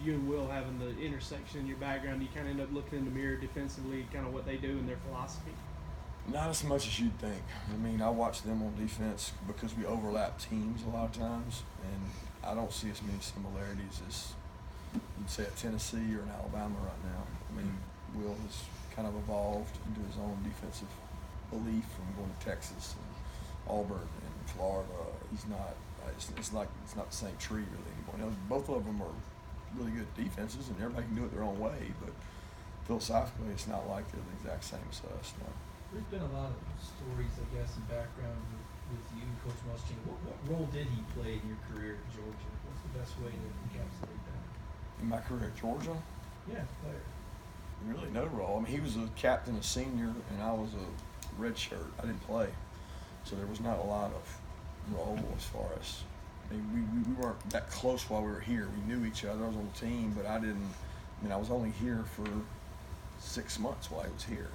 you and Will having the intersection in your background, you kind of end up looking in the mirror defensively, kind of what they do and their philosophy? Not as much as you'd think. I mean, I watch them on defense because we overlap teams a lot of times, and I don't see as many similarities as you'd say at Tennessee or in Alabama right now. I mean, Will has kind of evolved into his own defensive belief from going to Texas and Auburn and Florida. He's not. It's not the same tree really anymore. Now, both of them are really good defenses, and everybody can do it their own way. But philosophically, it's not like they're the exact same as us. No. There's been a lot of stories, I guess, and background with you, Coach Muschamp. What role did he play in your career at Georgia? What's the best way to encapsulate that? In my career at Georgia? Yeah, player. Really no role. I mean, he was a captain, a senior, and I was a red shirt. I didn't play. So there was not a lot of role as far as, I mean, we weren't that close while we were here. We knew each other. I was on the team, but I was only here for 6 months while I was here.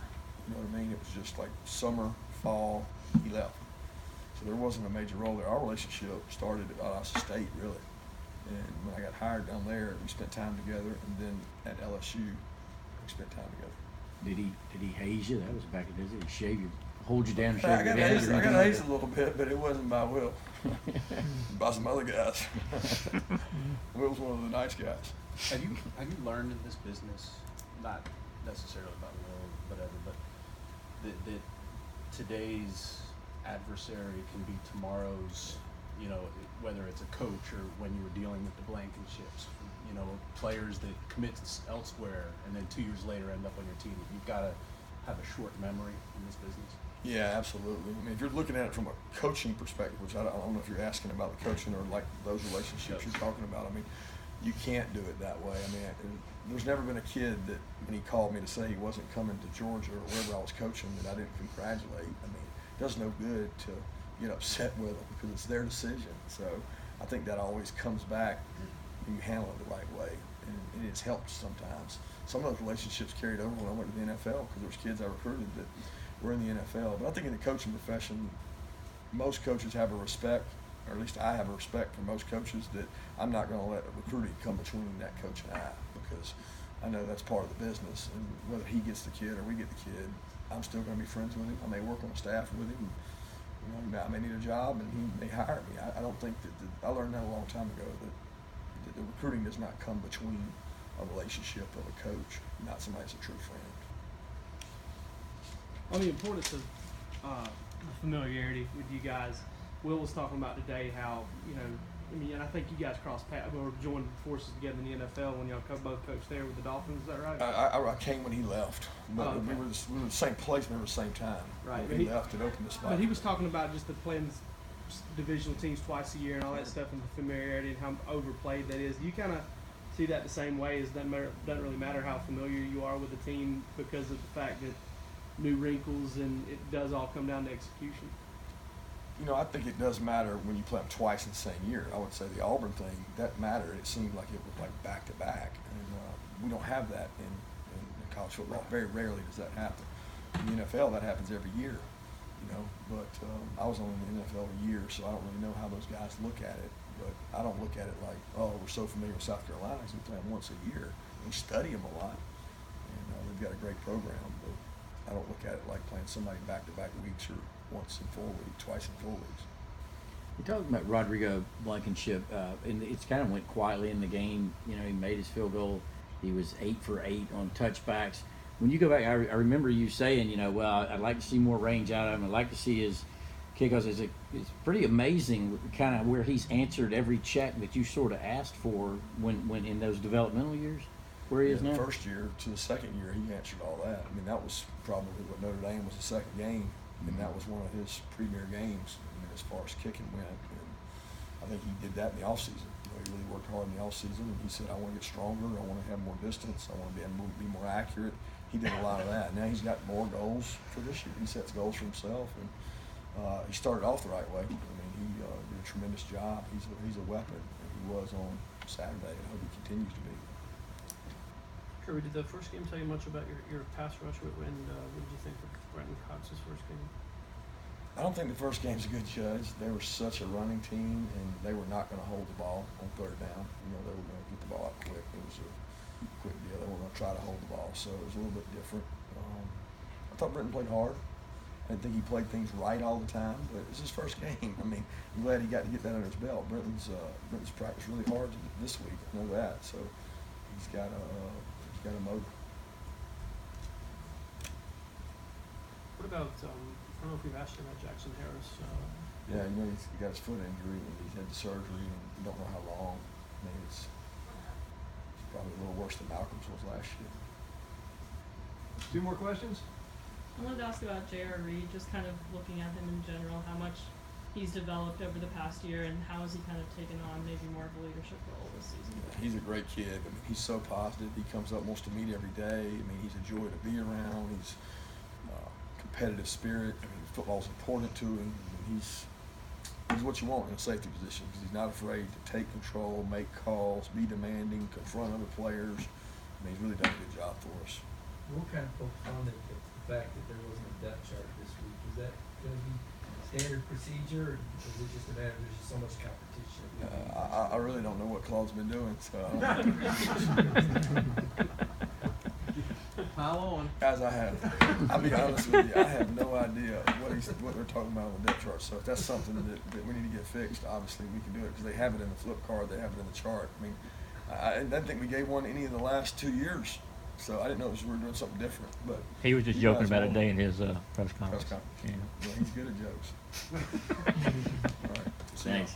You know what I mean? It was just like summer, fall, he left. So there wasn't a major role there. Our relationship started at Valdosta State, really. And when I got hired down there, we spent time together, and then at LSU, we spent time together. Did he haze you? That was back in his day. Did he shave you, hold you down, and shave I your got head? hazed, I got hazed a little bit, but it wasn't by Will. By some other guys. Will's one of the nice guys. Have you learned in this business, not necessarily about Will, whatever, but that today's adversary can be tomorrow's, you know, whether it's a coach or when you were dealing with the Blankenships, you know, players that commit elsewhere and then 2 years later end up on your team. You've got to have a short memory in this business. Yeah, absolutely. I mean, if you're looking at it from a coaching perspective, which I don't know if you're asking about the coaching or like those relationships you're talking about, I mean, you can't do it that way. I mean, there's never been a kid that when he called me to say he wasn't coming to Georgia or wherever I was coaching that I didn't congratulate. I mean, it does no good to get upset with them because it's their decision. So I think that always comes back when you handle it the right way, and it's helped sometimes. Some of those relationships carried over when I went to the NFL because there was kids I recruited that were in the NFL. But I think in the coaching profession, most coaches have a respect, or at least I have a respect for most coaches, that I'm not going to let recruiting come between that coach and I, because I know that's part of the business. And whether he gets the kid or we get the kid, I'm still going to be friends with him. I may work on staff with him. You know, I may need a job and he may hire me. I don't think that I learned that a long time ago, that the recruiting does not come between a relationship of a coach, not somebody that's a true friend. On the importance of familiarity with you guys, Will was talking about today how, you know, I mean, I think you guys crossed paths or joined forces together in the NFL when y'all both coached there with the Dolphins. Is that right? I came when he left, but okay. we were in the same place, we were at the same time. Right. When he left, it opened the spot. But he was talking about just the playing divisional teams twice a year and all that stuff, and the familiarity and how overplayed that is. Do you kind of see that the same way? As doesn't really matter how familiar you are with the team because of the fact that new wrinkles and it does all come down to execution? You know, I think it does matter when you play them twice in the same year. I would say the Auburn thing, that mattered. It seemed like it was like back to back, and we don't have that in college football. Very rarely does that happen. In the NFL, that happens every year, you know. But I was only in the NFL a year, so I don't really know how those guys look at it. But I don't look at it like, oh, we're so familiar with South Carolina because we play them once a year. We study them a lot, and they've got a great program. But I don't look at it like playing somebody back-to-back weeks or once in 4 weeks, twice in 4 weeks. You talked about Rodrigo Blankenship, and it's kind of went quietly in the game. You know, he made his field goal. He was 8 for 8 on touchbacks. When you go back, I remember you saying, you know, well, I'd like to see more range out of him. I'd like to see his kickoffs. It's pretty amazing kind of where he's answered every check that you sort of asked for when in those developmental years, where he is now. The first year to the second year, he answered all that. I mean, that was probably what Notre Dame was the second game, and that was one of his premier games, I mean, as far as kicking went. And I think he did that in the offseason. You know, he really worked hard in the offseason, and he said, I want to get stronger, I want to have more distance, I want to be more accurate. He did a lot of that. Now he's got more goals for this year. He sets goals for himself, and he started off the right way. I mean, he did a tremendous job. He's a weapon, and he was on Saturday, and I hope he continues to be. Kirby, did the first game tell you much about your pass rush? What did you think of Brenton Cox's first game? I don't think the first game's a good judge. They were such a running team, and they were not going to hold the ball on third down. You know, they were going to get the ball out quick. It was a quick deal. They were going to try to hold the ball, so it was a little bit different. I thought Brenton played hard. I didn't think he played things right all the time, but it was his first game. I mean, I'm glad he got to get that under his belt. Brenton's practiced really hard this week. I know that, so he's got a motor. What about, I don't know if we've asked you about Jackson Harris. Yeah, you know, he got his foot injury and he's had the surgery and you don't know how long. I mean, it's probably a little worse than Malcolm's was last year. 2 more questions? I wanted to ask about J.R. Reed, just kind of looking at him in general, how much he's developed over the past year and how has he kind of taken on maybe more of a leadership role this season? Yeah, he's a great kid. I mean, he's so positive. He comes up, wants to meet every day. I mean, he's a joy to be around. He's competitive spirit. I mean, football's important to him. I mean, he's what you want in a safety position because he's not afraid to take control, make calls, be demanding, confront other players. I mean, he's really done a good job for us. We'll kind of poke fun at the fact that there wasn't a depth chart this week. Is that going to be standard procedure, or is it just a matter of there's just so much competition? I really don't know what Claude's been doing, so Pile on. guys, I'll be honest with you, I have no idea what they're talking about on the depth chart. So if that's something that we need to get fixed, obviously we can do it because they have it in the flip card, they have it in the chart. I mean, I didn't think we gave one any of the last 2 years, so I didn't know we were doing something different. But He was just you joking guys about it know. today in his press conference. Press conference. Yeah. Yeah, he's good at jokes. All right. See ya. Thanks.